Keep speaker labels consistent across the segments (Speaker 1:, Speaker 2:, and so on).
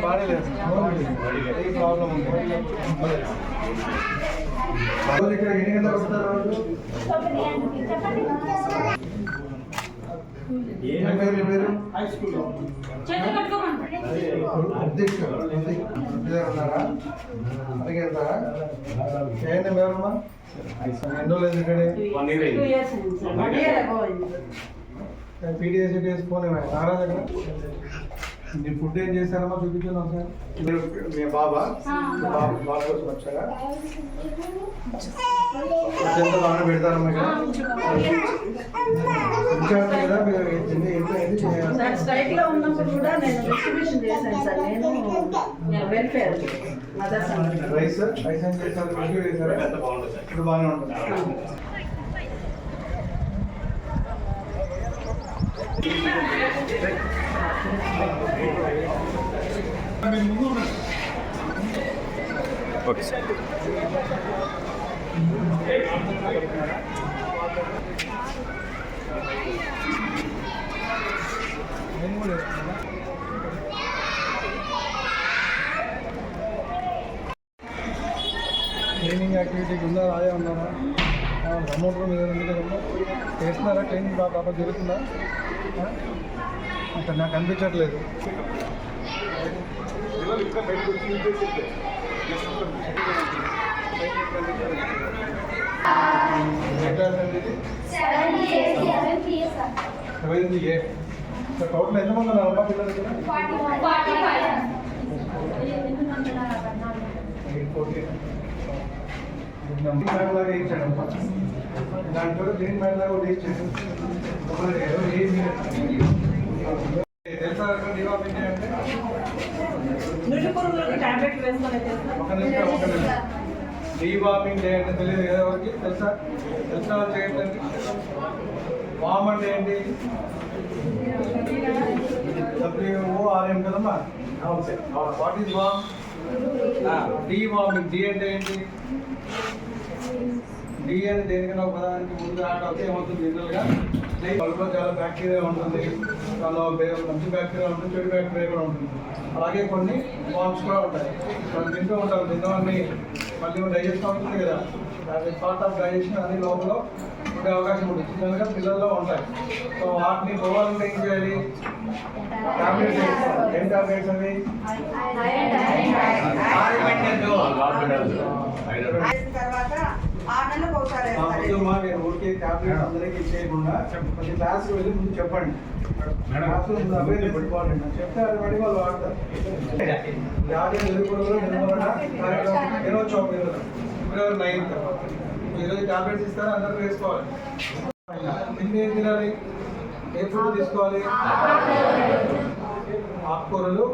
Speaker 1: Body లేదు, ఏ problem ఉంది. ఇక్కడ ఎన్ని గంటలకు వస్తారు రోజు? హై స్కూల్ అధ్యక్షుడు ఉన్నారా? అలాగే వెళ్తారా? ఏంటి మేమమ్మా ఎన్నో లేదు ఇక్కడ పీడిఎస్ ఫోన్ నారా దగ్గర నీ ఫుడ్ ఏం చేశారమ్మా చూపించాను ఒకసారి. మీ బాబా బాబా కోసం వచ్చారా? ఎంత బాగా పెడతారమ్మా ఇక్కడ కదా రైస్ రైస్ ఏం చేస్తారు? మంచిగా చేశారా? ఇప్పుడు బాగానే ఉంటుంది.
Speaker 2: Okay sir.
Speaker 1: క్లీనింగ్ యాక్టివిటీకి ఉందా? రాదే ఉన్నారా? అమౌంట్ మీద చేస్తున్నారా? క్లీనింగ్ బాగా జరుగుతుందా? ఇక్కడ నాకు అనిపించట్లేదు. టోటల్ ఎంతమంది ఉన్నారమ్మా పిల్లలు ఇక్కడ? లాగా ఇచ్చాడు దాంట్లో గ్రీన్ మ్యాట్ లాగా ఒకటి ఇచ్చాడు. తెలుసా డివామిన్ అంటే? ఒక నిమిషం డివామింగ్ డే అంటే తెలియదు కదా ఎవరికి? తెలుసా? తెలుసా చేయండి. వామ్ అంటే ఏంటి? WORM కదమ్మా. What is worm? Deworming. De అంటే ఏంటి? డి అని దేనికైనా ఒక పదానికి ముందు ఆట వస్తే ఏమవుతుంది? జనరల్గా కడుపులో చాలా బ్యాక్టీరియా ఉంటుంది, దానిలో మంచి బ్యాక్టీరియా ఉంటుంది, చెడు బ్యాక్టీరియా కూడా ఉంటుంది. అలాగే కొన్ని వామ్స్ కూడా ఉంటాయి. మనం తింటూ ఉంటాం, తిన్నవన్నీ మళ్ళీ డైజెషన్ అవుతుంది కదా, అది పార్ట్ ఆఫ్ డైజెషన్ అన్ని లోపల ఉండే అవకాశం ఉంటుంది. చిన్నగా పిల్లల్లో ఉంటాయి. సో వాటిని పోవాలంటే ఏం చేయాలి? టాబ్లెట్స్. ఏం టాబ్లెట్స్ అవి? నేను ఊరికే టాబ్లెట్స్ అందరికీ చేయకుండా కొంచెం క్లాస్కి వెళ్ళి ముందు చెప్పండి. క్లాస్లో ఇంపార్టెంట్ చెప్తే అది పడి వాళ్ళు వాడతారు. జాతీయ తెలుగులో దినోత్సవం ఫిబ్రవరి 9th ఈరోజు టాబ్లెట్స్ ఇస్తారు, అందరూ వేసుకోవాలి. తిండి ఏం తినాలి? ఏ ఫుడ్ తీసుకోవాలి? ఆకుకూరలు.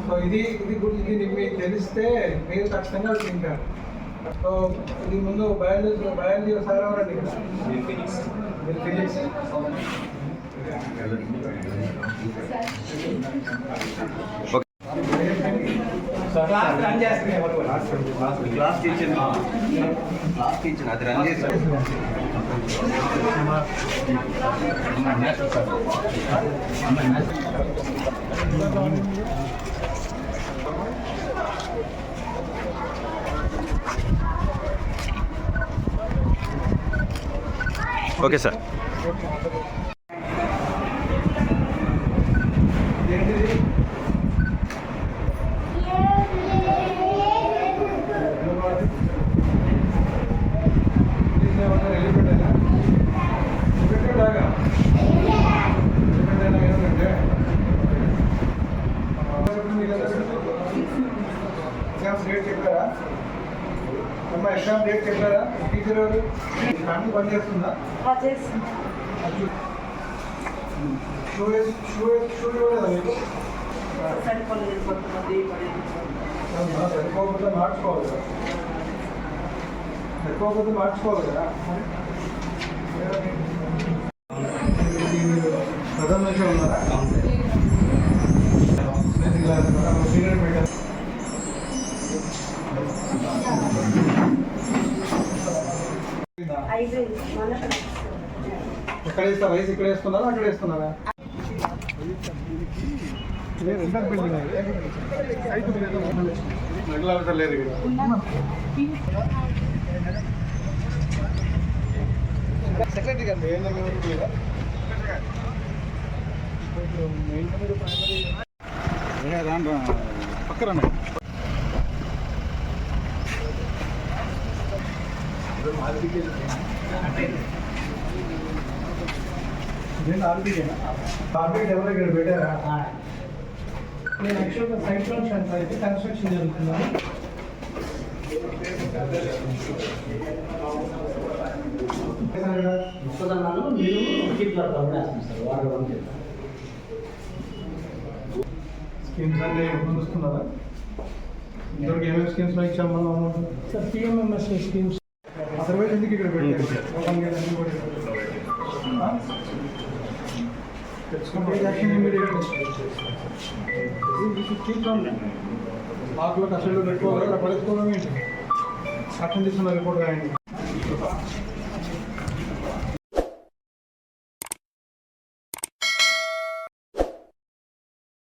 Speaker 1: సో ఇది మీకు తెలిస్తే మీరు ఖచ్చితంగా తింటారు. సో ఇది ముందు బయాలజీ సార్ ఎవరండి? ఫిజిక్స్.
Speaker 2: క్లాస్ టీచర్ అది రన్ చేశారు. Okay sir.
Speaker 1: ఎగ్జామ్ డేట్ చెప్పారా? టీచర్ ఎవరు? ఫ్యామిలీ పని చేస్తుందా? సరిపోకపోతే మార్చుకోవాలి కదా. సరిపోకపోతే మార్చుకోవాలి కదా. ప్రథమ నుంచి ఉన్నారా? ఎక్కడ వేస్తా? రైస్ ఇక్కడ వేస్తున్నారా? అక్కడ వేస్తున్నారా? మహిళా ఆఫీసర్ లేదు ఇక్కడ. సెక్రటరీ గారు ఏంటంటే పక్కన ఆర్బీకేనా ఆర్బీకే ఎవరు ఇక్కడ పెట్టారా? నేను యాక్చువల్గా సైట్ ఫంక్షన్ అయితే కన్స్ట్రక్షన్ జరుగుతున్నాను. స్కీమ్స్ అంటే చూస్తున్నారా? ఇంతవరకు ఏమేమి స్కీమ్స్ ఇచ్చాము మనం అమౌంట్? సార్ పిఎంఎంఎస్ స్కీమ్స్ అదర్వైజ్ ఎందుకు ఇక్కడ పెట్టారు? ఆకులో కష్టంలో పెట్టుకోవాలి, పడేసుకోవడం ఏంటి? అర్థం తీసుకున్న రిపోర్ట్ రాయండి.